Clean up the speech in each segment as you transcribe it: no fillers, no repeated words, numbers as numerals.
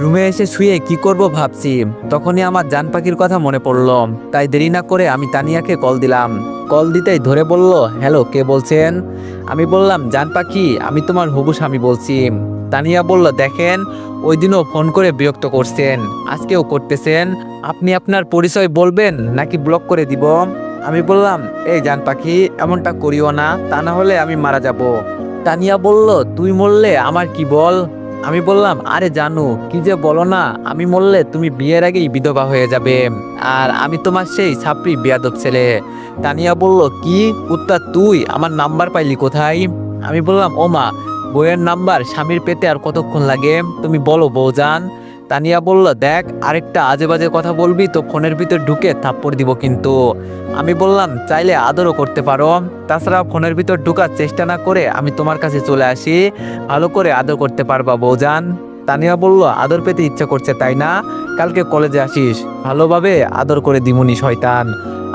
রুমে এসে শুয়ে কি করব ভাবছি, তখনই আমার জান পাখির কথা মনে পড়ল। তাই দেরি না করে আমি তানিয়াকে কল দিলাম। কল দিতেই ধরে বলল, হ্যালো, কে বলছেন? আমি বললাম, জান পাখি, আমি তোমার হবু স্বামী বলছি। তানিয়া বলল, দেখেন, ওই দিনও ফোন করে বিরক্ত করছেন, আজকেও করতেছেন। আপনি আপনার পরিচয় বলবেন নাকি ব্লক করে দিব? আমি বললাম, এই জান পাখি, এমনটা করিও না, তা না হলে আমি মারা যাব। তানিয়া বলল, তুই মরলে আমার কি বল? আমি বললাম, আরে জানু, কি যে বলো না, আমি মরলে তুমি বিয়ের আগেই বিধবা হয়ে যাবে, আর আমি তোমার সেই ছাপড়ি বেয়াদব ছেলে। তানিয়া বলল, কি কুত্তা তুই আমার নাম্বার পাইলি কোথায়? আমি বললাম, ও মা, বইয়ের নাম্বার স্বামীর পেতে আর কতক্ষণ লাগে, তুমি বলো বউজান। তানিয়া বলল, দেখ, আরেকটা আজে বাজে কথা বলবি তো ফোনের ভিতর ঢুকে থাপ্পড় দিব কিন্তু। আমি বললাম, চাইলে আদরও করতে পারো, তাছাড়া ফোনের ভিতর ঢুকার চেষ্টা না করে আমি তোমার কাছে চলে আসি, ভালো করে আদর করতে পারবা বউজান। তানিয়া বলল, আদর পেতে ইচ্ছা করছে তাই না? কালকে কলেজে আসিস, ভালোভাবে আদর করে দিমুনি শয়তান।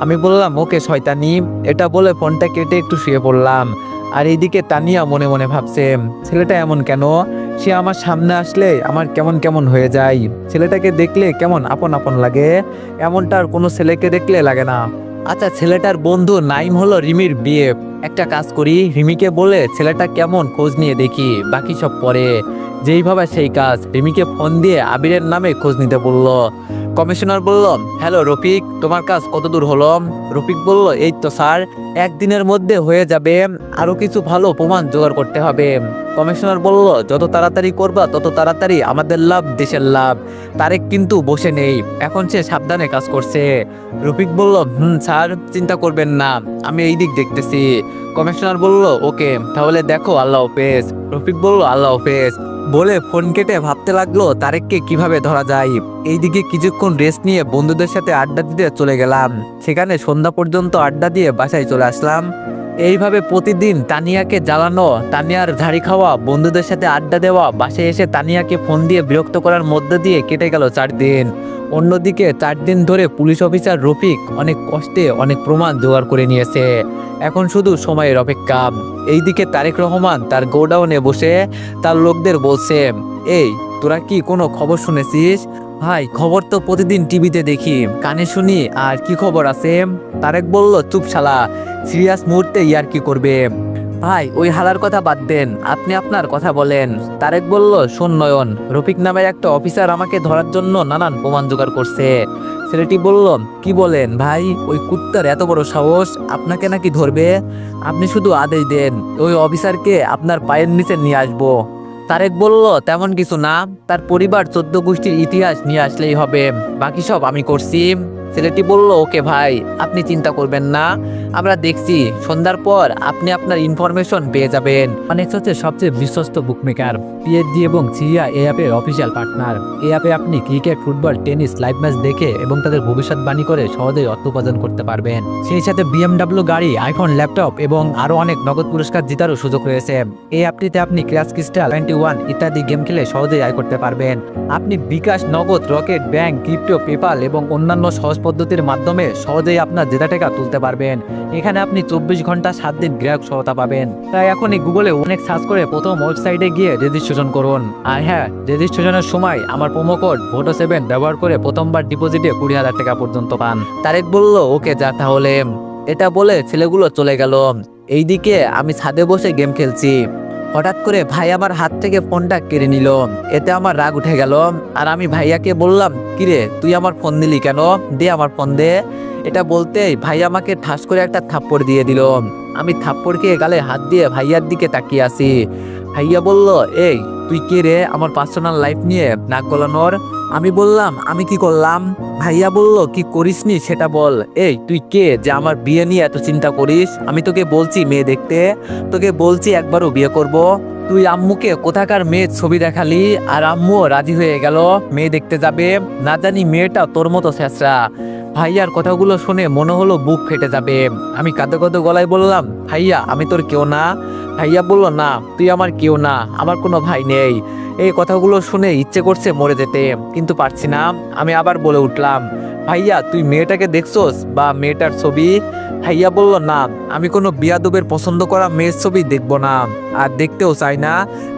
আমি বললাম, ওকে শয়তানি। এটা বলে ফোনটা কেটে একটু শুয়ে পড়লাম। আর এইদিকে তানিয়া মনে মনে ভাবছে, ছেলেটা এমন কেন? সে আমার সামনে আসলে আমার কেমন কেমন হয়ে যায়, ছেলেটাকে দেখলে কেমন আপন আপন লাগে, এমনটা আর কোনো ছেলেকে দেখলে লাগে না। আচ্ছা, ছেলেটার বন্ধু নাইম হলো রিমির বিয়ে। একটা কাজ করি, রিমিকে বলে ছেলেটা কেমন খোঁজ নিয়ে দেখি, বাকি সব পরে। যেই ভাবে সেই কাজ, রিমিকে ফোন দিয়ে আবিরের নামে খোঁজ নিতে বলল। কমিশনার বলল, হ্যালো রফিক, তোমার কাজ কত দূর হলো? রফিক বলল, এই তো স্যার, একদিনের মধ্যে হয়ে যাবে, আরো কিছু ভালো প্রমাণ জোগাড় করতে হবে। কমিশনার বলল, যত তাড়াতাড়ি করবা তত তাড়াতাড়ি আমাদের লাভ, দেশের লাভ। তারেক কিন্তু বসে নেই, এখন সে সাবধানে কাজ করছে। রফিক বলল, স্যার, চিন্তা করবেন না, আমি এই দিক দেখতেছি। কমিশনার বলল, ওকে, তাহলে দেখো, আল্লাহ হাফেজ। রফিক বলল, আল্লাহ হাফেজ বলে ফোন কেটে ভাবতে লাগলো তারেককে কিভাবে ধরা যায়। এইদিকে কিছুক্ষণ রেস্ট নিয়ে বন্ধুদের সাথে আড্ডা দিতে চলে গেলাম। সেখানে সন্ধ্যা পর্যন্ত আড্ডা দিয়ে বাসায় চলে আসলাম। এইভাবে প্রতিদিন তানিয়াকে জ্বালানো, তানিয়ার ঝাড়ি খাওয়া, বন্ধুদের সাথে আড্ডা দেওয়া, বাসায় এসে তানিয়াকে ফোন দিয়ে বিরক্ত করার মধ্য দিয়ে কেটে গেল 4 দিন। অন্যদিকে 4 দিন ধরে পুলিশ অফিসার রফিক অনেক কষ্টে অনেক প্রমাণ জোগাড় করে নিয়েছে, এখন শুধু সময়ের অপেক্ষা। এইদিকে তারেক রহমান তার গোডাউনে বসে তার লোকদের বলছে, এই, তোরা কি কোনো খবর শুনেছিস? ভাই, খবর তো প্রতিদিন টিভিতে দেখি, কানে শুনি, আর কি খবর আছে? তারেক বলল, চুপ শালা, সিরিয়াস মুহূর্তে ইয়ার কি করবে? ভাই, ওই হালার কথা বাদ দেন, আপনি আপনার কথা বলেন। তারেক বলল, শোন নয়ন, রফিক নামের একটা অফিসার আমাকে ধরার জন্য নানান প্রমাণ জোগাড় করছে। ছেলেটি বলল, কি বলেন ভাই? ওই কুত্তার এত বড় সাহস, আপনাকে নাকি ধরবে? আপনি শুধু আদেশ দেন, ওই অফিসারকে আপনার পায়ের নিচে নিয়ে আসবো। তারেক বলল, তেমন কিছু না, তার পরিবার 14 গোষ্ঠীর ইতিহাস নিয়ে আসলেই হবে, বাকি সব আমি করছি। ছেলেটি বলল, ওকে ভাই, আপনি চিন্তা করবেন না, আমরা দেখছি, সন্ধ্যার পর আপনি আপনার ইনফরমেশন পেয়ে যাবেন। অনেক হচ্ছে সবচেয়ে বিশ্বস্ত বুকমেকার, পিএসজি এবং সিরিয়া এই অ্যাপের অফিসিয়াল পার্টনার। এই অ্যাপে আপনি cricket, football, tennis live match দেখে এবং তাদের ভবিষ্যৎবাণী করে সহজেই অর্থ উপার্জন করতে পারবেন। সেই সাথে বিএমডব্লিউ গাড়ি, আইফোন, ল্যাপটপ এবং আরো অনেক নগদ পুরস্কার জেতারও সুযোগ রয়েছে। এই অ্যাপটিতে আপনি ক্র্যাশ ক্রিস্টাল 21 ইত্যাদি গেম খেলে সহজেই আয় করতে পারবেন। আপনি বিকাশ, নগদ, রকেট, ব্যাংক, ক্রিপ্টো, পেপাল এবং অন্যান্য সহজ পদ্ধতির মাধ্যমে সহজেই আপনার জেতা টাকা তুলতে পারবেন। এখানে আপনি 24 ঘন্টা 7 দিন গ্রাহক সহায়তা পাবেন। তাই এখনই গুগলে অনেক সার্চ করে প্রথম ওয়েবসাইটে গিয়ে রেজিস্ট্রেশন করুন। আর হ্যাঁ, রেজিস্ট্রেশনের সময় আমার প্রোমো কোড VOTO7 ব্যবহার করে প্রথমবার ডিপোজিটে 20,000 টাকা পর্যন্ত পান। তারেক বলল, ওকে যা তাহলে। এটা বলে ছেলেগুলো চলে গেল। এইদিকে আমি ছাদে বসে গেম খেলছি। হঠাৎ করে ভাই আমার হাত থেকে ফোনটা কেড়ে নিল। এতে আমার রাগ উঠে গেল। আর আমি ভাইয়াকে বললাম, কিরে, তুই আমার ফোন দিলি কেন? দে আমার ফোন দে। এটা বলতেই ভাই আমাকে ঠাস করে একটা থাপ্পড় দিয়ে দিল। আমি থাপ্পড় খেয়ে গালে হাত দিয়ে ভাইয়ার দিকে তাকিয়ে আছি। ভাইয়া বলল, এই, তুই কে রে আমার পার্সোনাল লাইফ নিয়ে নাক গলানোর? আমি বললাম, আমি কি করলাম? ভাইয়া বলল, কি করিসনি সেটা বল। এই, তুই কে যে আমার বিয়ে নিয়ে এত চিন্তা করিস? আমি তোকে বলছি মেয়ে দেখতে, তোকে বলছি একবারও বিয়ে করব। তুই আম্মুকে কোথাকার মেয়ের ছবি দেখালি, আর আম্মুও রাজি হয়ে গেল মেয়ে দেখতে যাবে। না জানি মেয়েটা তোর মতো ছেঁচড়া। ভাইয়ার কথাগুলো শুনে মনে হলো বুক ফেটে যাবে। আমি কাঁদো কাঁদো গলায় বললাম, ভাইয়া, আমি তোর কেউ না। ভাইয়া বলল, না, তুই আমার কেউ না, আমার কোনো ভাই নেই। এই কথাগুলো শুনে ইচ্ছে করছে মরে যেতে, কিন্তু পারছি না। আমি আবার বলে উঠলাম, ভাইয়া, তুই মেয়েটাকে দেখছোস বা মেয়েটার ছবি? ভাইয়া বলল, না, আমি কোনো বিয়াদবের পছন্দ করা মেয়ের ছবি দেখবো না, আর দেখতেও চাই না।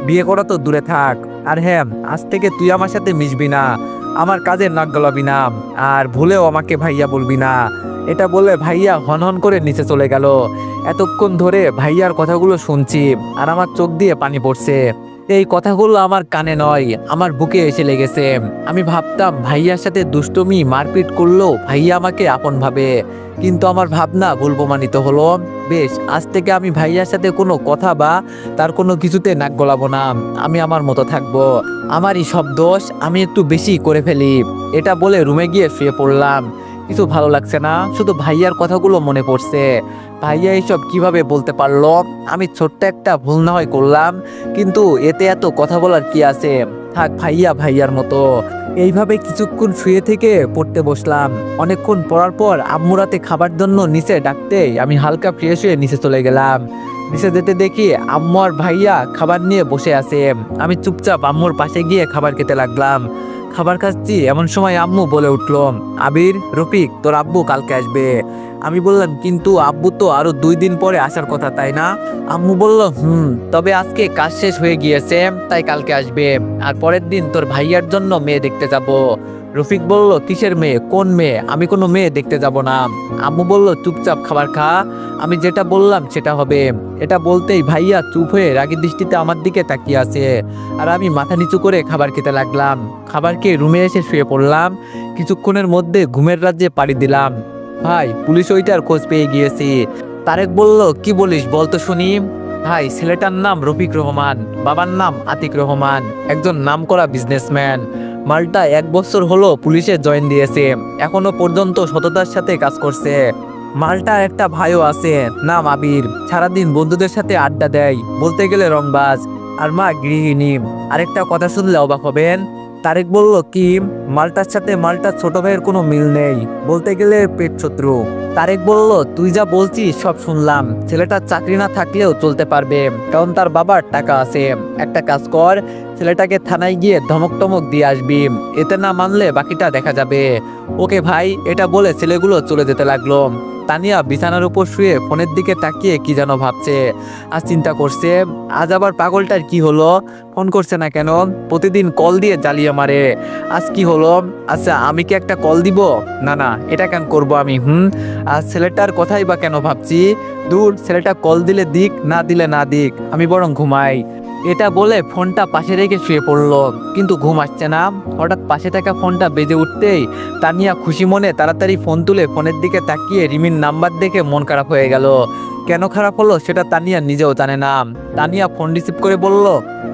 বিয়ে করা তো দূরে থাক, আর হ্যাঁ, আজ থেকে তুই আমার সাথে মিশবি না, আমার কাজে নাক গলাবি না, আর ভুলেও আমাকে ভাইয়া বলবি না। এটা বলে ভাইয়া হন হন করে নিচে চলে গেল। এতক্ষণ ধরে ভাইয়ার কথাগুলো শুনছি আর আমার চোখ দিয়ে পানি পড়ছে। এই কথাগুলো আমার কানে নয়, আমার বুকে এসে লেগেছে। আমি ভাবতাম ভাইয়ার সাথে দুষ্টুমি মারপিট করলেও ভাইয়া আমাকে আপন ভাবে, কিন্তু আমার ভাবনা ভুল প্রমাণিত হলো। বেশ, আজ থেকে আমি ভাইয়ার সাথে কোনো কথা বা তার কোনো কিছুতে নাক গলাবো না। আমি আমার মতো থাকবো। আমারই সব দোষ, আমি একটু বেশি করে ফেলি। এটা বলে রুমে গিয়ে শুয়ে পড়লাম। কিছু ভালো লাগছে না, শুধু ভাইয়ার কথাগুলো মনে পড়ছে। ভাইয়া এইসব কিভাবে বলতে পারলো? আমি ছোট্ট একটা ভুল না হয় করলাম, কিন্তু এতে এত কথা বলার কি আছে? থাক, ভাইয়া ভাইয়ার মতো। এইভাবে কিছুক্ষণ শুয়ে থেকে পড়তে বসলাম। অনেকক্ষণ পড়ার পর আম্মু রাতে খাবার জন্য নিচে ডাকতেই আমি হালকা ফ্রেশ হয়ে নিচে চলে গেলাম। নিচে যেতে দেখি আম্মু আর ভাইয়া খাবার নিয়ে বসে আছে। আমি চুপচাপ আম্মুর পাশে গিয়ে খাবার খেতে লাগলাম। খাবার খাচ্ছি এমন সময় আম্মু বলে উঠলো, আবির, রফিক, তোর আব্বু কালকে আসবে। আমি বললাম, কিন্তু আব্বু তো আরো 2 দিন পরে আসার কথা, তাই না? আম্মু বলল, তবে আজকে কাজ শেষ হয়ে গিয়েছে, তাই কালকে আসবে। আর পরের দিন তোর ভাইয়ার জন্য মেয়ে দেখতে যাব। রফিক বলল, কিসের মেয়ে? কোন মেয়ে? আমি কোনো মেয়ে দেখতে যাব না। আম্মু বলল, চুপচাপ খাবার খা, আমি যেটা বললাম সেটা হবে। এটা বলতেই ভাইয়া চুপ হয়ে রাগী দৃষ্টিতে আমার দিকে তাকিয়ে আছে, আর আমি মাথা নিচু করে খাবার খেতে লাগলাম। খাবার খেয়ে রুমে এসে শুয়ে পড়লাম। কিছুক্ষণের মধ্যে ঘুমের রাজ্যে পাড়ি দিলাম। ভাই, পুলিশ ওইটার খোঁজ পেয়ে গিয়েছি। তারেক বলল, কি বলিস বলতো শুনি। ভাই, ছেলেটার নাম রফিক রহমান, বাবার নাম আতিক রহমান, একজন নামকরা বিজনেসম্যান। মালটা 1 বছর হলো পুলিশে জয়েন দিয়েছে, এখনো পর্যন্ত সততার সাথে কাজ করছে। মালটার একটা ভাইও আছে, নাম আবির, সারাদিন বন্ধুদের সাথে আড্ডা দেয়, বলতে গেলে রংবাজ। আর মা গৃহিণী। আরেকটা কথা শুনলে অবাক হবেন। তারেক বলল, কি? মালটার সাথে মালটার ছোট ভাইয়ের কোনো মিল নেই, বলতে গেলে পেট শত্রু। তারেক বলল, তুই যা বলছিস সব শুনলাম। ছেলেটার চাকরি না থাকলেও চলতে পারবে, কারণ তার বাবার টাকা আছে। একটা কাজ কর, ছেলেটাকে থানায় গিয়ে ধমক টমক দিয়ে আসবি, এতে না মানলে বাকিটা দেখা যাবে। ওকে ভাই। এটা বলে ছেলেগুলো চলে যেতে লাগলো। তানিয়া বিছানার উপর শুয়ে ফোনের দিকে তাকিয়ে কি যেন ভাবছে আর চিন্তা করছে, আজ আবার পাগলটার কি হলো? ফোন করছে না কেন? প্রতিদিন কল দিয়ে জ্বালিয়ে মারে, আজ কি হলো? আচ্ছা, আমি কি একটা কল দিব? না না, এটা কেন করব আমি? আর ছেলেটার কথাই বা কেন ভাবছি? দূর, ছেলেটা কল দিলে দিক, না দিলে না দিক, আমি বরং ঘুমাই। এটা বলে ফোনটা পাশে রেখে শুয়ে পড়লো, কিন্তু ঘুম আসছে না। হঠাৎ পাশে থাকা ফোনটা বেজে উঠতেই তানিয়া খুশি মনে তাড়াতাড়ি ফোন তুলে ফোনের দিকে তাকিয়ে রিমির নাম্বার দেখে মন খারাপ হয়ে গেল। কেন খারাপ হলো সেটা তানিয়া নিজেও জানে না। তানিয়া ফোন রিসিভ করে বলল,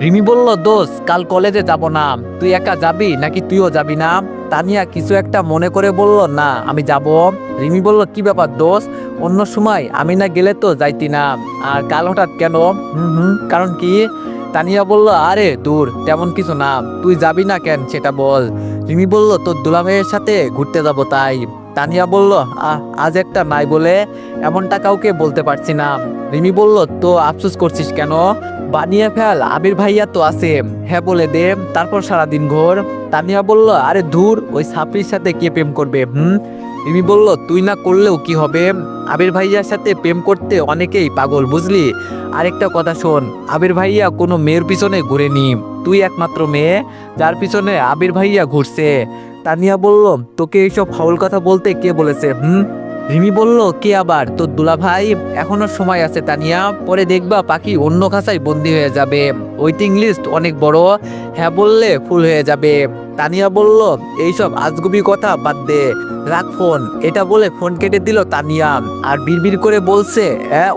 রিমি বলল, দোস্ত, কাল কলেজে যাব না, তুই একা যাবি নাকি তুইও যাবি না? তানিয়া কিছু একটা মনে করে বলল, না, আমি যাব। রিমি বলল, কি ব্যাপার দোস্ত? অন্য সময় আমি না গেলে তো যাইতি না, আর কাল হঠাৎ কেন? কারণ কি? তানিয়া বলল, আরে দূর, তেমন কিছু না, তুই যাবি না কেন সেটা বল। রিমি বলল, তোর দুলাভাইয়ের সাথে ঘুরতে যাব তাই। তানিয়া বলল, আজ একটা নাই বলে এমনটা কাউকে বলতে পারছি না। রিমি বলল, তো আফসোস করছিস কেন? বানিয়ে ফেল, আবির ভাইয়া তো আছে, হ্যাঁ বলে দে, তারপর সারাদিন ঘোর। তানিয়া বলল, আরে ধুর, ওই সাপড়ির সাথে কে প্রেম করবে? রিমি বলল, তুই না করলেও কি হবে? আবির ভাইয়ার সাথে প্রেম করতে অনেকেই পাগল, বুঝলি? আরেকটা কথা শোন, আবির ভাইয়া কোনো মেয়ের পিছনে ঘুরেনি, তুই একমাত্র মেয়ে যার পিছনে আবির ভাইয়া ঘুরছে। তানিয়া বলল, তোকে এইসব ফাউল কথা বলতে কে বলেছে? রিমি বলল, কে আবার? তোর দুলা ভাই। এখনো সময় আছে তানিয়া, পরে দেখবা পাখি অন্য খাঁচায় বন্দি হয়ে যাবে, ওয়েটিং লিস্ট অনেক বড়, হ্যাঁ বললে ফুল হয়ে যাবে। তানিয়া বলল, এইসব আজগুবি কথা বাদ দে, রাখ ফোন। এটা বলে ফোন কেটে দিল তানিয়া, আর বিড়বিড় করে বলছে,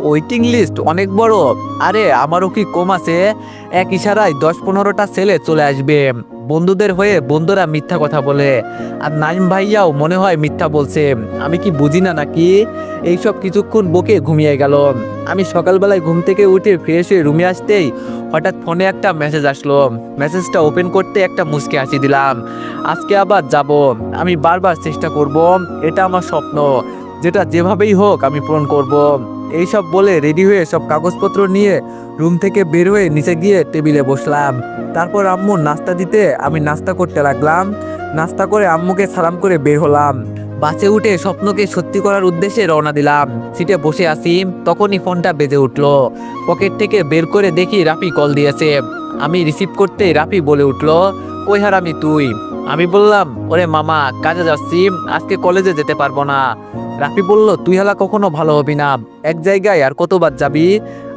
ওয়েটিং লিস্ট অনেক বড়? আরে আমারও কি কম আছে? এক ইশারায় 10-15টা ছেলে চলে আসবে। বন্ধুদের হয়ে বন্ধুরা মিথ্যা কথা বলে, আর নাইম ভাইয়াও মনে হয় মিথ্যা বলছে, আমি কি বুঝি না নাকি? এইসব কিছুক্ষণ বকে ঘুমিয়ে গেল। আমি সকালবেলায় ঘুম থেকে উঠে ফ্রেশ হয়ে রুমে আসতেই হঠাৎ ফোনে একটা মেসেজ আসলো। মেসেজটা ওপেন করতে একটা মুচকি হাসি দিলাম। আজকে আবার যাব, আমি বারবার চেষ্টা করব, এটা আমার স্বপ্ন, যেটা যেভাবেই হোক আমি পূরণ করব। এইসব বলে রেডি হয়ে সব কাগজপত্র নিয়ে রুম থেকে বের হয়ে নিচে গিয়ে টেবিলে বসলাম। তারপর আম্মু নাস্তা দিতে আমি নাস্তা করতে লাগলাম। নাস্তা করে আম্মুকে সালাম করে বের হলাম। বাসে উঠে স্বপ্নকে সত্যি করার উদ্দেশ্যে রওনা দিলাম। সিটে বসে আছি, তখনই ফোনটা বেজে উঠলো। পকেট থেকে বের করে দেখি রাফি কল দিয়েছে। আমি রিসিভ করতেই রাফি বলে উঠলো, কই হারামি তুই? আমি বললাম, ওরে মামা, কাজে যাচ্ছি, আজকে কলেজে যেতে পারবো না। রাফি বলল, তুই হালা কখনো ভালো হবি না, এক জায়গায় আর কতবার যাবি?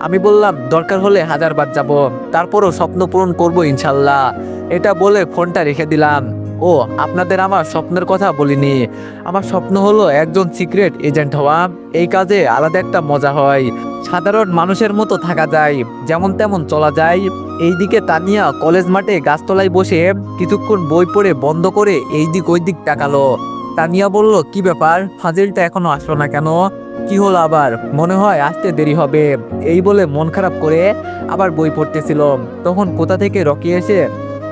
আমি বললাম, দরকার হলে 1000 বার যাব, তারপরও স্বপ্ন পূরণ করবো ইনশাল্লাহ। এটা বলে ফোনটা রেখে দিলাম। ও, আপনাদের আমার স্বপ্নের কথা বলিনি। আমার স্বপ্ন হলো একজন সিক্রেট এজেন্ট হওয়া। এই কাজে আলাদা একটা মজা হয়। সাধারণ মানুষের মতো থাকা যায়, যেমন তেমন চলা যায়। এইদিকে তানিয়া কলেজ মাঠে গাছতলায় বসে কিছুক্ষণ বই পড়ে বন্ধ করে এই দিক ওই দিক তাকালো। তানিয়া বলল, কি ব্যাপার, ফাজিলটা এখনো আসলো না কেন? কি হলো আবার? মনে হয় আসতে দেরি হবে। এই বলে মন খারাপ করে আবার বই পড়তেছিল। তখন কোথা থেকে রকি এসে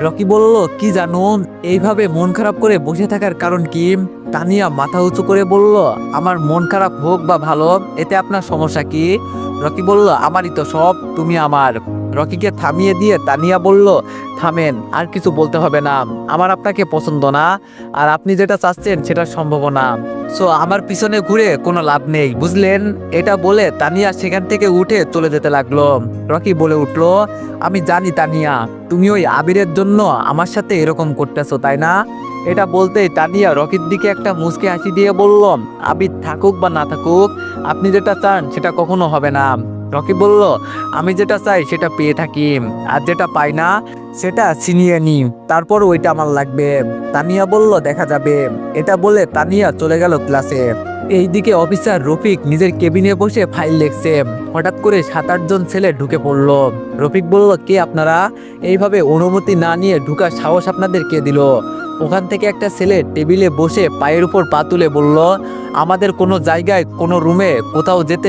রকি বলল, কি জানুন, এইভাবে মন খারাপ করে বসে থাকার কারণ কি? তানিয়া মাথা উঁচু করে বলল, আমার মন খারাপ হোক বা ভালো, এতে আপনার সমস্যা কি? রকি বলল, আমারই তো সব, তুমি আমার। রকিকে থামিয়ে দিয়ে তানিয়া বলল, থামেন, আর কিছু বলতে হবে না। আমার আপনাকে পছন্দ না, আর আপনি যেটা চাচ্ছেন সেটা সম্ভব না। সো আমার পিছনে ঘুরে কোনো লাভ নেই, বুঝলেন? এটা বলে তানিয়া সেখান থেকে উঠে চলে যেতে লাগলো। রকি বলে উঠলো, আমি জানি তানিয়া, তুমি ওই আবিরের জন্য আমার সাথে এরকম করতেছো, তাই না? এটা বলতেই তানিয়া রকির দিকে একটা মুচকি হাসি দিয়ে বলল, আবির থাকুক বা না থাকুক, আপনি যেটা চান সেটা কখনো হবে না। রকি বলল, আমি যেটা চাই সেটা পেয়ে থাকি, আর যেটা পাই না সেটা ছিনিয়ে নি, তারপর ওইটা আমার লাগবে। তানিয়া বলল, দেখা যাবে। এটা বলে তানিয়া চলে গেল ক্লাসে। এইদিকে অফিসার রফিক নিজের কেবিনে বসে ফাইল লিখছে। হঠাৎ করে 7-8 জন ছেলে ঢুকে পড়লো। রফিক বলল, কে আপনারা? এইভাবে অনুমতি না নিয়ে ঢুকার সাহস আপনাদের কে দিল? ওখান থেকে একটা ছেলে টেবিলে বসে পায়ের উপর পা তুলে বলল, আমাদের কোনো জায়গায় কোনো রুমে কোথাও যেতে